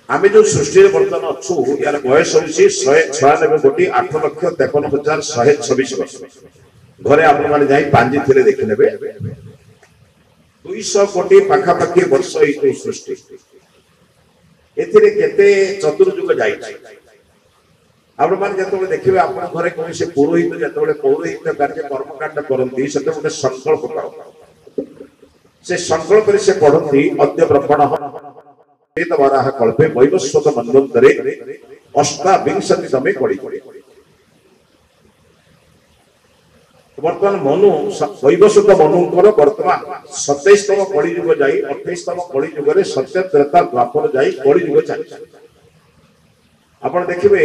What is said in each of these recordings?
आम जो सृष्टि बर्तमान अच्छु यार बयस हूँ 196 कोटी 8,53,126 वर्ष घरे आपने जाई पांजी थे देखने 200 कोटी पाखापाखि वर्ष सृष्टि एते चतुर्युग जाए आपने देखिए आप घरे कौन से पुरोहित जो पौरोहित कार्य कर्मकांड करती से गोटे संकल्प से संकल्प से पढ़ती अद्य ब्रह्मण वराह कल्पे वैवस्वत मन्वन्तरे अष्टाविंशतितमे कड़ी वर्तमान मनु वैवस्वत मनुकर वर्तमान 27तम कलियुग जाई 28तम कलियुग रे सत्य त्रेता द्वापर जाई कलियुग चली आपण देखिबे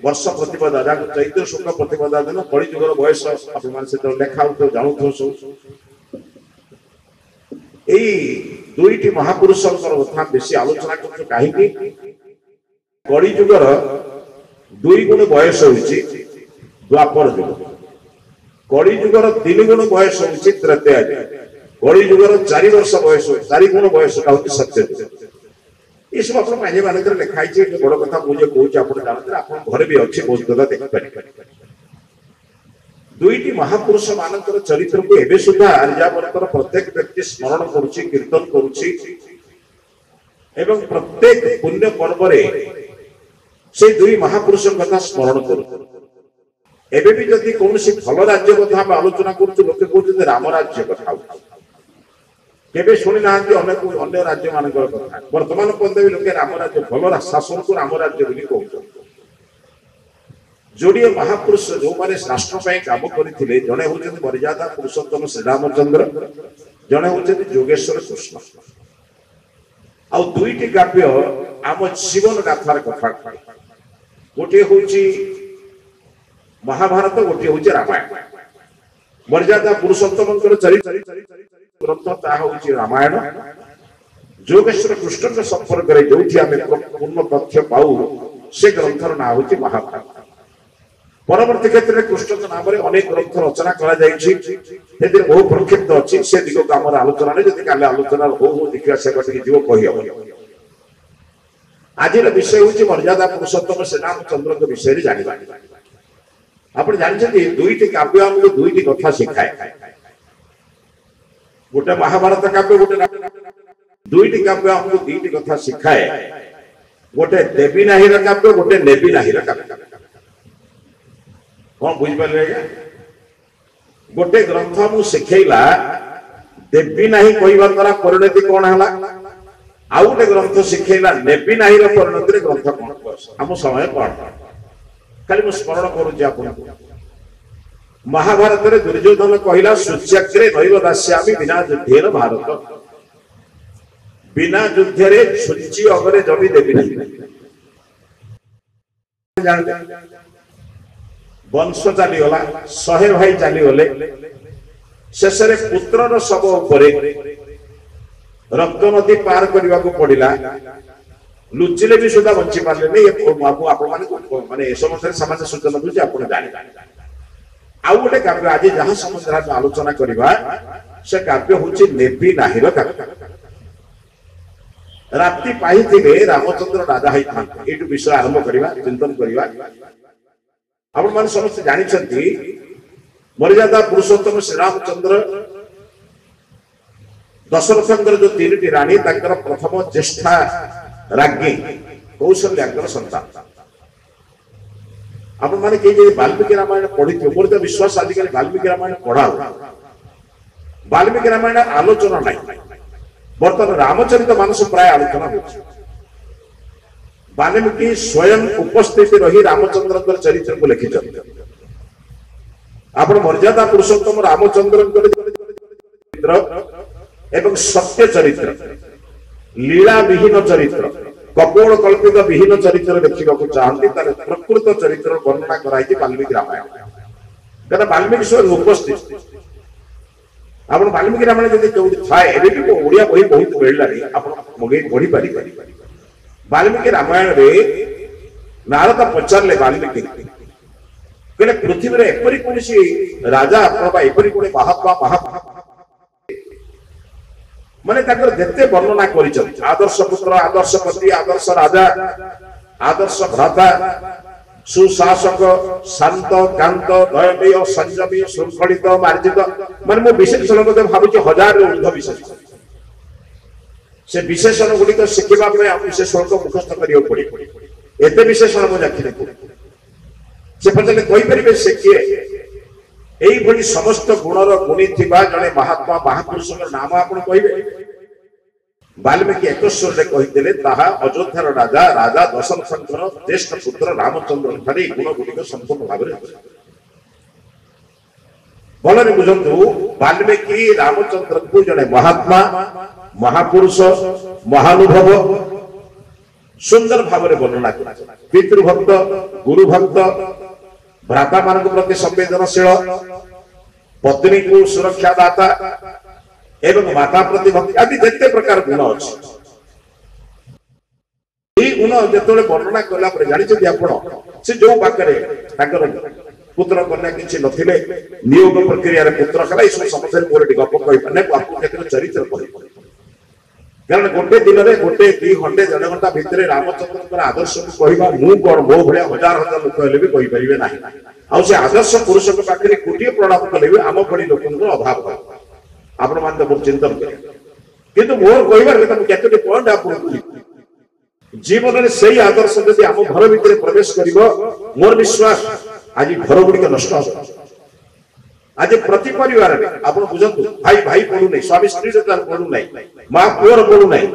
वर्ष प्रतिपदा जाक चैत्र शुक्ल प्रतिपदा दिन कलियुगर बयस आपण से लेखा तो जानू सब एई दुईटी महापुरुषंकर कथा बेसी आलोचना करछु काहेकि कलियुगर 2 गुण बयस होछि द्वापर युग कलियुगर 3 गुण बयस होछि त्रेता युग कलियुगर 4 वर्ष बयस 4 गुण बयस होछि सत्य युग ये सब अपन माने माने कर लिखाई छै बड़ कथा मुझे कहूछ आपण जानते आपण घर भी अछि बहुत कथा देख पारि दुईटी महापुरुष मानकर चरित्र को एबे सुधा आर्यावर्तर प्रत्येक व्यक्ति स्मरण करुछि कीर्तन करुछि एवं प्रत्येक पुण्य पर्व रे से दुई महापुरुष कथा स्मरण करू एबे भी जदि कोनसी भल राज्य कथा आलोचना करूछु लोके कहउछे राम राज्य कथा केबे सुनि नाहंती अनेक अन्य राज्य मानकर कथा वर्तमान पर्यंत भी लोके राम राज्य भल शासन को राम राज्य बोली कहउछन जोड़िए महापुरुष जो माने राष्ट्र पे काम करथिले जने होचन मर्यादा पुरुषोत्तम श्री रामचंद्र जने होचन जोगेश्वर कृष्ण आ दुईटी काव्य आम जीवन गाथार कथा गोटे होची महाभारत गोटे होची रामायण मर्यादा पुरुषोत्तम चरित्र ग्रंथ ता होची रामायण जोगेश्वर कृष्ण के संपर्क रे जोठी आमे पूर्ण तथ्य पाऊ से ग्रंथर ना होची महाभारत परवर्ती क्षेत्र में कृष्ण नाम अनेक ग्रंथ रचना करा बहु प्रक्षिप्त अच्छी से दिग को आम आलोचना नहीं जब काले आलोचना हो देखा से जीव कही आज विषय हूँ मर्यादा पुरुषोत्तम श्री रामचंद्र विषय जाना आप जानते दुईटी काव्य आमको दुईटी कथा शिखाए गोटे महाभारत काव्य गोटे दुईटी काव्य आमको दुईटी कथा शिखाए गोटे देवी नाहीर काव्य गोटे नेबी नाहीर काव्य कौन बुझे गोटे ग्रंथ मु शिखेला देवी नाही कहवा द्वारा परिणति कौन है आउ गोटे ग्रंथ शिखेला नेबी नाही परिणति ग्रंथ कौन आम समय कौन खाली मुझे स्मरण करुच्ची महाभारत रे दुर्योधन कहला सूच्याग्रे नैव दास्यामि बिना युद्धेन भारत बिना युद्ध रे सूची अगरे जमी देवी नहीं वंश चलीगला 100 भाई चलीगले शेष पुत्र शव उपरे रक्त नदी पार करने को पड़ा लुचिले भी सुधा बंची पारे माने ए समस्या सामान्य सूचना दूसरी आप आउ गोटे काव्य आज जहां संबंध आलोचना करवा से काव्य हूँ नेबी नाहीर काव्य राति पाई रामचंद्र राजा होता ये विषय आरंभ करवा चिंतन करवा आप मान समस्त जानी मर्यादा पुरुषोत्तम श्री रामचंद्र दशरथंकर जो 3टी रानी प्रथम ज्येष्ठा राज्ञी कौशल्या संतान आप माने वाल्मीकि रामायण पढ़ी मोर तो विश्वास आजिकल वाल्मीकि रामायण पढ़ा वाल्मीकि रामायण आलोचना नहीं बर्तमान रामचरित मानस प्राय आलोचना हो वाल्मीकि स्वयं उपस्थित रही रामचंद्र चरित्र को लिखि आप मर्यादा पुरुषोत्तम रामचंद्र चरित्र एवं सत्य चरित्र लीला विहीन चरित्र कपोल कल्पित विहीन चरित्र देखा चाहती प्रकृत चरित्र वर्णना कराई वाल्मीकि रामायण क्या वाल्मीकि स्वयं उपस्थित आप वाल्मीकि रामायण जब जो थाए ओडिया बही बहुत मिलला आप मगे पढ़ी पारि वाल्मीकि रामायण रे नारद पचारे वाल्मीकि कहले पृथ्वी रे एपरि कोनसी राजा अथवा एपरि कोने महात्मा माने जेते वर्णना कर आदर्श पुत्र आदर्श पति आदर्श राजा आदर्श भ्राता सुशासक शांत कांत दयनीय संयमी श्रृंखलित मार्जित माने मो विशेषण भावुँ हजार ऊर्ध विशेषण से विशेषण गुड़िक शिखा विशेषण को मुखस्थ करा पड़े एत विशेषण मुझे से पचारे कहीपर से किए यही समस्त गुणर गुणी जड़े महात्मा महापुरुष नाम आप कहे वाल्मीकि 21 कही अयोध्यार राजा राजा दशरथंकर ज्येष्ठ पुत्र रामचंद्र ठारे गुण गुड़िक संपूर्ण भाव भलरे बुझंतु वाल्मीकि रामचंद्र को जड़े महात्मा महापुरुष महानुभव सुंदर भाव वर्णना कर पितृभक्त गुरुभक्त भ्राता मान प्रति संवेदनशील पत्नी को सुरक्षा दाता एवं माता प्रति भक्ति आदि जिते प्रकार गुण अच्छे गुण जो वर्णना कला जानते आप से जो पाखे पुत्र कन्या किसी नथिले नियोग प्रक्रिया पुत्र कला ये समस्या मोर गप कही चरित्र कह कारण गोटे दिन में गोटे 2 घंटे 1.5 घंटा भितर रामचंद्र आदर्श को कहवा मु कौन मो भाया हजार हजार लोक हेल्ले भी कहींपारे ना आउ से आदर्श पुरुष पाखे कोटे प्रणाम कले भी आम भली लोक अभाव आपण मान तो चिंतन करें मोर कहते पॉइंट आप जीवन में से आदर्श जब आम घर भितर प्रवेश कर मोर विश्वास आज घर गुड़िक नष्ट हो आज प्रति परिवार में आप बुझंतु भाई भाई पड़ू नहीं स्वामी स्त्री पड़ू नहीं माँ पुअर पड़ू नहीं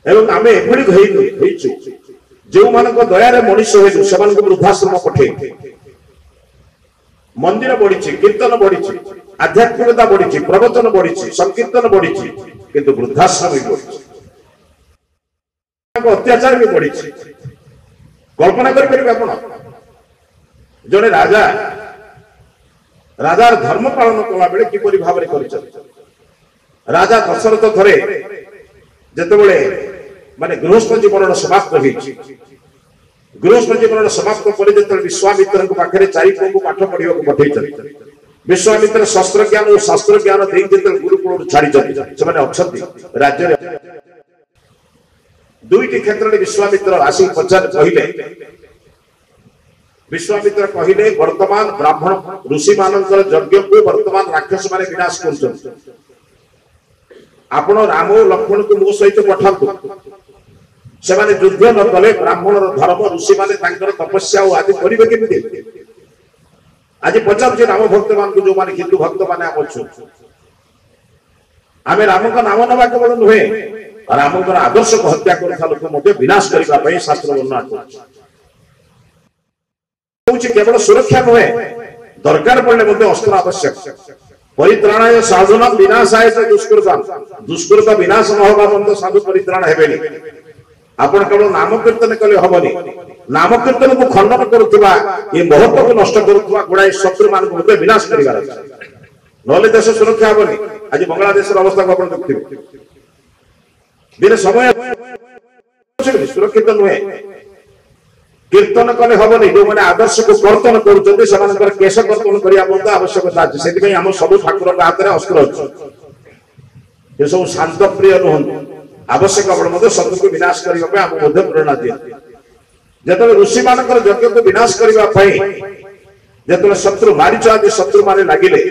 एवं आम एभली जो मान दयार मनुष्य हेतु से वृद्धाश्रम पठे मंदिर बढ़ी कीर्तन बढ़ी आध्यात्मिकता बढ़ी प्रवचन बढ़ी संकीर्तन बढ़ी किंतु वृद्धाश्रम भी बढ़ी अत्याचार भी बढ़ी कल्पना करें जड़े राजा राजार धर्म पालन कला बेले किपरि भाव राजा दशरथ थरे जेतेबेले माने गृहस्थ जीवन समाप्त हो गृहस्थ जीवन समाप्त पर जेतेबेले विश्वामित्र को पाखरे 4 पुओ को पाठ पढ़िया को पठेइछन विश्वामित्र शस्त्र ज्ञान और शास्त्र ज्ञान देई जेतेबेले गुरुकुल छाड़ी से माने अछंती राज्य दुईटी क्षेत्र में विश्वामित्र आसी पचार कहिले विश्वामित्र कहले वर्तमान ब्राह्मण ऋषि मानकर यज्ञ को वर्तमान राक्षस माने विनाश कर आपण राम और लक्ष्मण को मो सहित पठातु से माने युद्ध न कले ब्राह्मण धर्म ऋषि माने तांकर तपस्या आदि करिवे केमिति आज पचार राम भक्त मान को जो माने हिंदू भक्त माने हम छु आमे राम का नाम नबा केवल नुहे राम को आदर्श को हत्या करथा लोक मध्ये विनाश करिबा पई शास्त्र वर्णना करछि केवल सुरक्षा नुहे दरकार पड़े अस्त्र आवश्यक परित्राणाय साधना विनाशाय दुष्कृता दुष्कृत विनाश न होगा साधु परित्राण हेबेनी आपण केवल नाम कीर्तन कले हबनी नाम कीर्तन को खंडन करुवा ये महत्व को नष्ट करुवा गुड़ाई शत्रु मान को विनाश करिवार नले देश सुरक्षा हबनी आज बांग्लादेश अवस्था को आपण देखिबे दिन समय सुरक्षित नुहे कीर्तन कले हबनी जो मैंने आदर्श को कर्तन कर केश कर्तन करने आवश्यकता अच्छे से आम सब ठाकुर हाथ में अस्त्र अच्छे सब शांत प्रिय नुहतु आवश्यक बड़े शत्रु को विनाश करने आम प्रेरणा दिए जो ऋषि मान यज्ञ को विनाश करने जो शत्रु मारीच आदि शत्रु मान लगिले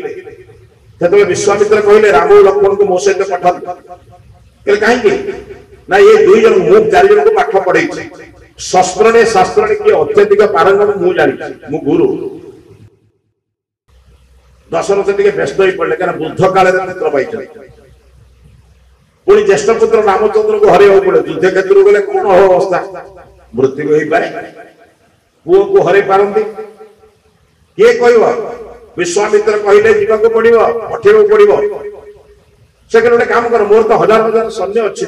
जो विश्वामित्र कहले राम और लक्ष्मण को मो सहित पठातु कहीं ना ये 2 जन मु 4 जन को पाठ पढ़े शस्त्र ने शास्त्र ने किए अत्यधिक पारंगम मु जानी मु गुरु दशरथ टिके व्यस्त हो पड़े कारण बुद्ध काल पुत्र पाई पुणी ज्येष्ठ पुत्र रामचंद्र को हरे पड़े युद्ध क्षेत्र गले कौन हो अवस्था मृत्यु हो पारे पुओ को हरे पारती किए कह विश्वामित्र कहले जीवाक पड़ो पठेबा पड़ो से गोटे काम कर मोर तो हजार हजार सैन्य अच्छी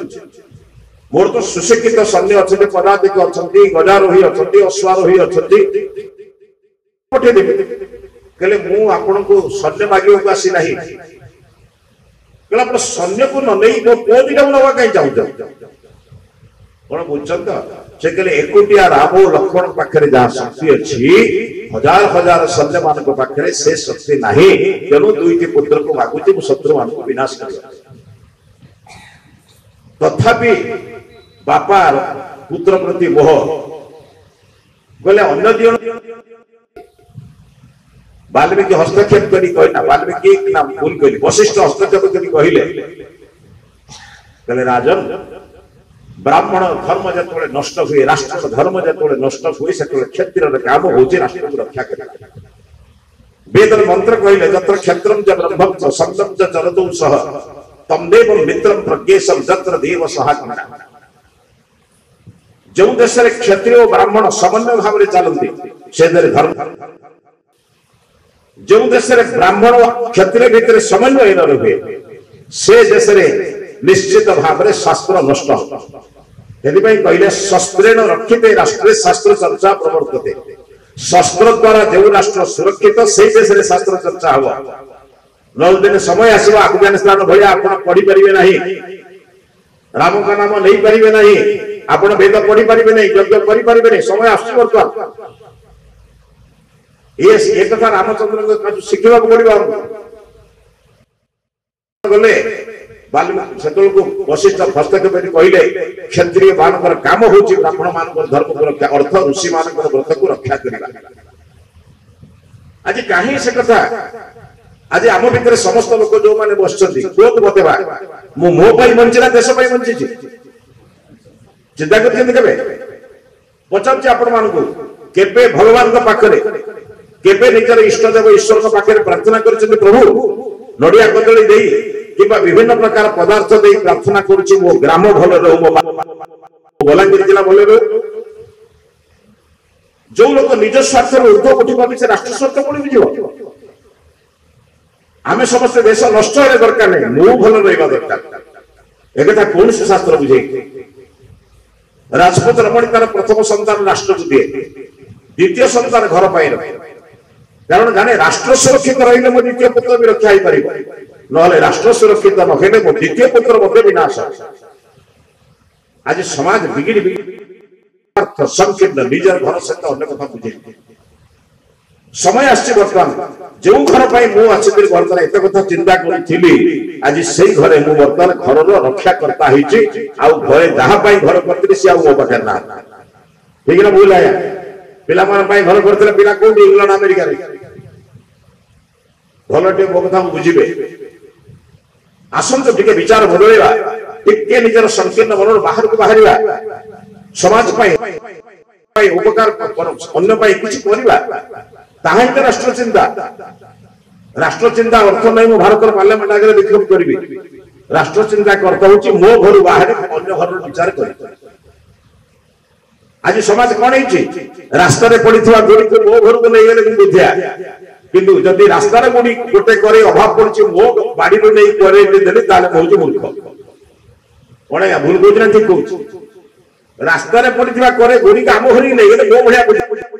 मोर तो सुशिक्षित सैन्य अच्छे पदाधिक अच्छा गजारोही अच्छा अश्वारोही अच्छा पठेदेवी कहले मु आपण को सैन्य मागे को आसी नहीं कहले आप सैन्य को न नहीं मो पो दिटा नवा कहीं चाहूँ कौन बुझन तो से कहले एकुटिया राम और लक्ष्मण पाखे जहाँ शक्ति अच्छी हजार हजार सैन्य मान पाखे से शक्ति नहीं तेणु 2टी पुत्र को मागुची शत्रु मान को विनाश कर तथापि बापा पुत्र प्रति मोह बोले अन्य दिन वाल्मीकि हस्तक्षेप करी कहना वाल्मीकि नाम भूल करी वशिष्ठ हस्तक्षेप करी कहले राजन ब्राह्मण धर्म जतबे नष्ट हुए राष्ट्र धर्म जतबे नष्ट हुए से क्षत्रिय काम होचे राष्ट्र को रक्षा करे वेद मंत्र कहले जत्र क्षत्रम च ब्रह्मम च संगम च चरतु सह तमदेव मित्रम प्रज्ञेशम जत्र देव सहात्मा जो देश रे क्षत्रिय और ब्राह्मण समन्वय भाव रे चलंती से धर्म जो देश रे ब्राह्मण और क्षत्रिय भीतर समन्वय न रहे से देश रे निश्चित भाव रे शास्त्र नष्ट हो कहले शस्त्रेण रक्षिते राष्ट्रे शास्त्र चर्चा प्रवर्तते शस्त्र द्वारा जो राष्ट्र सुरक्षित से देश रे शास्त्र चर्चा हो नौ दिन समय आसो अफगानिस्तान भलिया आपण पढ़ी परिबे नहीं राम का नाम नहीं परिबे नहीं आपण वेद पढ़ी परिबे नहीं यज्ञ करि परिबे नहीं समय आसी वर्तमान ये कथा रामचंद्र को शिखिबा पड़िबा गले वाल्मीकि को वशिष्ठ हस्तक्षेप कहले क्षत्रिय मानकर काम होची ब्राह्मण मानकर धर्म को रक्षा अर्थ ऋषि मानकर व्रत को रक्षा करबा आज काहे से कथा आज आम भितर समस्त लोक जो माने बसछंती कोत बतेबा मो मो पई बंचिला देश पई बंची चिंता करछन केबे पचाउछि आपण मानकु केबे भगवान का पाखरे केबे निजर इष्ट देव ईश्वर का पाखरे प्रार्थना करछन प्रभु नडिया कदली देई किबा विभिन्न प्रकार पदार्थ देई प्रार्थना करछि मो ग्राम भलो रहो मो बलांगीर जिला भलो रहो जो लोक निज स्वार्थ रे ऊर्ध्व कोटि भाबी से राष्ट्र स्वार्थ कोडी बुझिबो आमे समस्त देश नष्ट होले दरकार नै मो भलो रहबा दरकार एकथा कोन से शास्त्र बुझे राजपूत रमणी तार प्रथम संतान राष्ट्र को दिए द्वितीय संतान घर पाई रखे कारण जाने राष्ट्र सुरक्षित रहिले मो द्वितीय पुत्र भी रक्षा ही परिबो नहले राष्ट्र सुरक्षित नहेले मो द्वितीय पुत्र मध्ये विनाश आज समाज बिगिड़ी अर्थ संकीर्ण निजर घर सहित अन्य कथा बुझे समय आछि वर्तमान जो घर पाई मु आछि वर्तमान एत कथा चिंता करिथिली आज सेही घरे मु वर्तमान घर रो रक्षा करता हिची आ घरे जहा पाई घर करथिली से आ मो पाखे ना ठीक ना भूल आया पिला मन पाई घर करथिले पिला को इंग्लैंड अमेरिका रे भलटे मो कथा बुझिबे आसन तो टिके विचार बदलेबा टिके निजर संकीर्ण मन बाहर को बाहरिबा समाज पाई उपकार अन्य पाई कुछ करिबा ताहे तो राष्ट्र चिंता अर्थ नहीं मो भारत पार्लियामेंट आगे विक्षोभ करी राष्ट्र चिंता करता हूँ मो घर बाहर अन्य घर विचार कर आज समाज कौन है रास्ता पड़ी गोड़ी को मो घर को नहीं गले बुझिया किंतु जदि रास्ता गोड़ी गोटे करे अभाव पड़ी मो बाड़ी नहीं करे देली मूर्ख कौन है भूल कह ठीक कह रास्ता पड़ी करे गोड़ी आम घर नहीं गले मो भाया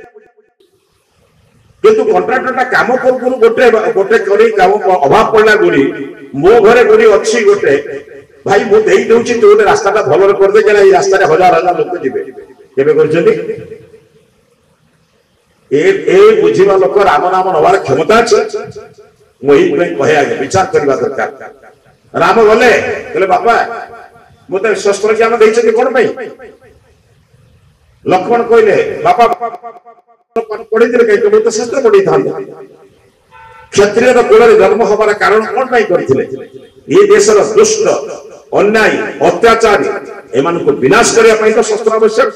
किंतु कंट्राक्टर काम करू गोटे गोटे करी काम अभाव पड़ला गोड़ी मो घरे गोड़ी अच्छी गोटे भाई मु देई दउची तो गोटे रास्ताटा भलर कर दे केना ई रास्ता रे हजार हजार लोक जिवे केबे करछनी ए बुझिबा लोक राम नाम नवार क्षमता अछि मोही पे कहे आगे विचार करबा दरकार राम बोले बापा मते शस्त्र ज्ञान दैछथि कोन पई लक्ष्मण कहले बापा पढ़ी कहीं तो शास्त्र पढ़ी था क्षत्रिय कुल जन्म हमारा कारण कौन करते ये देशर दुष्ट अन्यायी अत्याचारी एमान को विनाश करने तो शस्त्र आवश्यक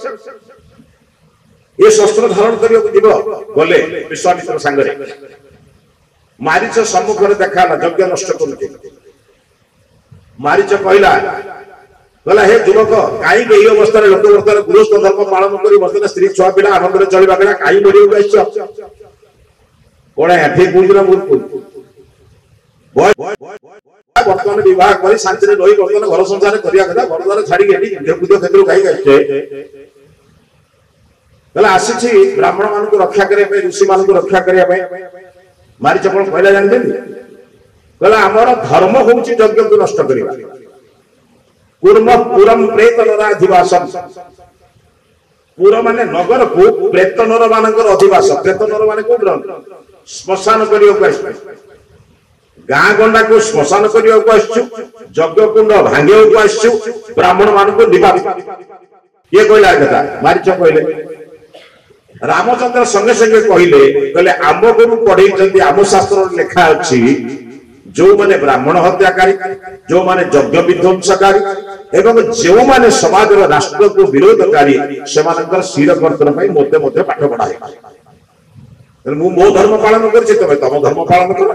ये शस्त्र धारण करने गले विश्वामित्र सांगरे मारीच सम्मुख देखा यज्ञ नष्ट कर मारीच कहला कहला हे युवक कहीं यही अवस्था लोक बर्तमान गृहस्थ धर्म पालन कर बर्तमान स्त्री छुआ पिला आनंद चलवा पिला कहीं मरिया कौन है ठीक बुझना मूर्ख बर्तमान विवाह कर शांति रही बर्तमान घर संसार करवा कथा घर द्वार छाड़ी क्षेत्र कहीं आसी ब्राह्मण मान रक्षा करने ऋषि मान रक्षा करने मारीच कौन कहला जानते कहला आमर धर्म हूँ यज्ञ को नष्ट करवा पूर्व पुरम प्रेत नराधिवासम पूर्व माने नगर को प्रेत नर मानकर अधिवास प्रेत नर माने को श्मशान करने गाँ गंडा को श्मशान करने यज्ञ कुंड भांगे आसु ब्राह्मण मान निपात ये कहला कथा मारीच कहले रामचंद्र संगे संगे कहले आम गुरु पढ़े आम शास्त्र लिखा अच्छी जो माने ब्राह्मण हत्याकारी जो माने यज्ञ विध्वंसकारी एवं जो माने समाज राष्ट्र को विरोधकारी से शिर कर्तन मते मते पाठ पढ़ाए मु मो धर्म पालन कर तुम धर्म पालन कर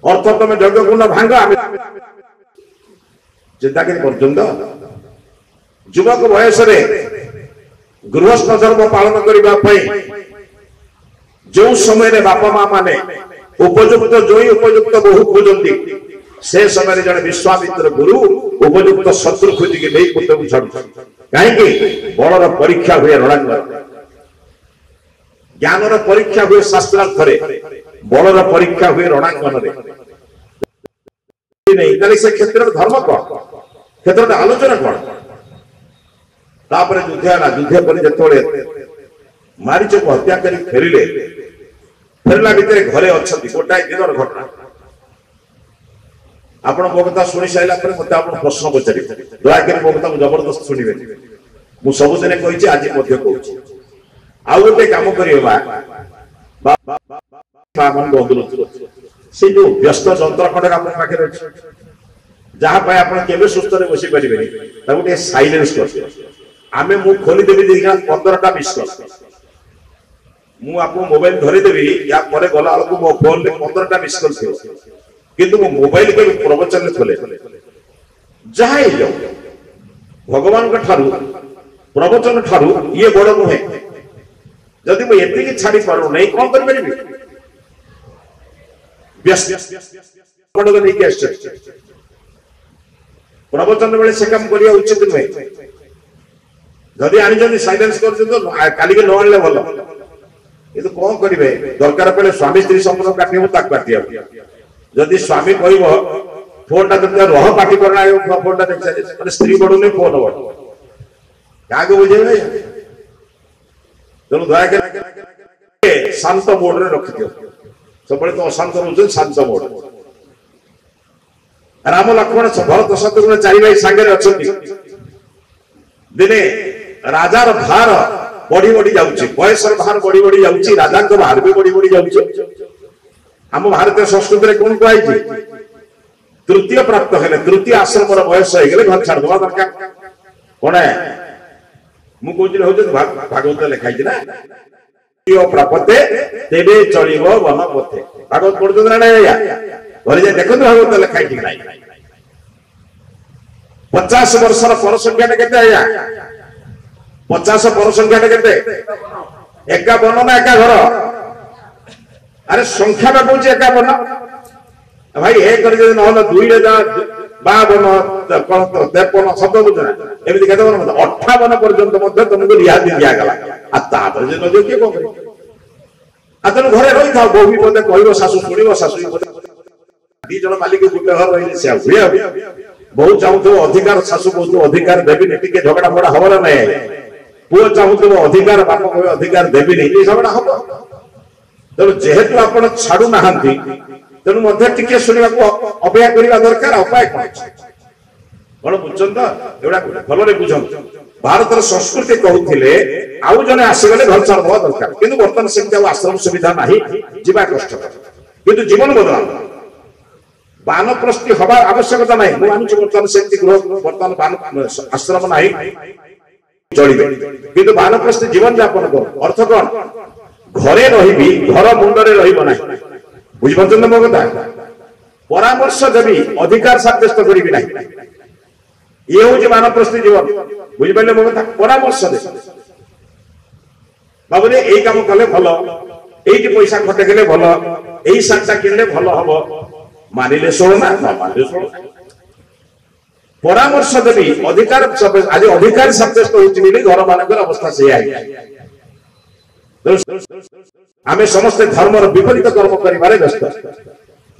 अर्थ तुम यज्ञ कुंड भांग चिंता कर युवक बयस गृहस्थ धर्म पालन करने जो समय बापा माँ माने उपयुक्त जो उपयुक्त बहु खोजती से समय जड़े विश्वामित्र गुरु उपयुक्त शत्रु खोजिकी नहीं पुत्र को छाड़ कहीं बड़र परीक्षा हुए रणांगन ज्ञानर परीक्षा हुए शास्त्रार्थ बड़र परीक्षा हुए रणांगन नहीं से क्षेत्र धर्म कौन क्षेत्र आलोचना कौन तापर युद्ध है युद्ध पर जो मारीच को हत्या कर फेरिले फेरला भितर घरे अच्छा गोटाए दिन घटना आप मो कथा शुणी सारा मत आप प्रश्न पचारे दयाकोरी मो कथा जबरदस्त शुणे मुझे सबुदिन कही आज आउ गोटे कम कर से जो व्यस्त जंत्र खंड आप पाखे जहाँ आप सुस्थ बसी पारे गोटे साइलेंस कर आम मु खोलीदेवी देखा 15टा मिस कॉल मु आपको मोबाइल धरीदेवी या परे गला बेलू मो फोन में 15टा मिस कॉल थी किंतु मो मोबाइल के प्रवचन खोले जहाँ ही जाऊ भगवान ठारू प्रवचन ठारू ये बड़ नुहे जदि मुझे एति छाड़ी पारू नहीं कौन करी प्रवचन बेले से काम करिया उचित नुहे जदि आनी साइलेंस कर काली के न आने भल ये कौन करेंगे दरकार पड़े स्वामी स्त्री संबंध काटे जदि स्वामी कह फोन टा रह पार्टी करना फोन टा देखा स्त्री बढ़ुनी फोन बढ़ क्या बुझे तेणु दया शांत मोड रे रखि दियो सब तो अशांत रोज शांत मोड राम लक्ष्मण भरत शत्रुघ्न चारि भाई सांगे अच्छा दिने राजार भार बढ़ी बढ़ी जाऊँगी बयसर भार बढ़ी बढ़ी जाऊँगी राजा भार भी बढ़ी बढ़ी जाऊँगी आम भारतीय संस्कृति में कौन कही तृतीय प्राप्त है तृतीय आश्रम बयस हो गले घर छाड़ दवा दरकार कौन है मुझे भागवत लिखाई ना प्रापते तेरे चलो वन पथे भागवत पढ़ते ना घर जाए देखते भागवत लिखाई ना 50 वर्षर पर संख्या के 50 पर संख्या के एका वन ना एका घर अरे संख्या में कौन एका वन भाई एक ना 2 52 53 शब्द बुझना एमती के 58 पर्यंत तुमको रिहाती दिगला किए कौन कर तेन घरे रही था बहु भी मत कह शाशु शुण शाशु 2 जन मालिक गोटे घर रही से बहुत चाहूब अधिकार शाशु कहू अधिकार देवी टी झगड़ा फगड़ा हम ना पुओ चाहूब अधिकार बाप कह अधिकार देवी झगड़ा हम तेणु जेहेतु आप छाड़ू ना तेणु टे शुणा अपेक्षा करने दरकार उपाय कौन बुझन तो भल बुझ भारत संस्कृति कहते आउ जने आसीगले घर छाड़ दवा दरकार किंतु बर्तमान से आश्रम सुविधा ना जीवा कष्ट किंतु जीवन बदला बानप्रस्थी हवा आवश्यकता ना मुझे बर्तमान से गृह बर्तमान आश्रम ना चलिए किंतु बानप्रस्थी जीवन यापन कर अर्थ कौन घरे रही घर मुंडे रहा बुझिपार मो कथा परामर्श देवी अधिकार सब्यस्त करी ना ये हूँ बानप्रस्थी जीवन बुझिपारे मो कथा परामर्श दे बाबू यही कम कले भल ये पैसा खटे गले भल यही सार्टा किनले भल हम मानिले शोण ना मानिले शोण परामर्श देवी अधिकार आज अधिकार सब्यस्त होती घर मान अवस्था से आम समस्ते धर्मर विपरीत कर्म कर व्यस्त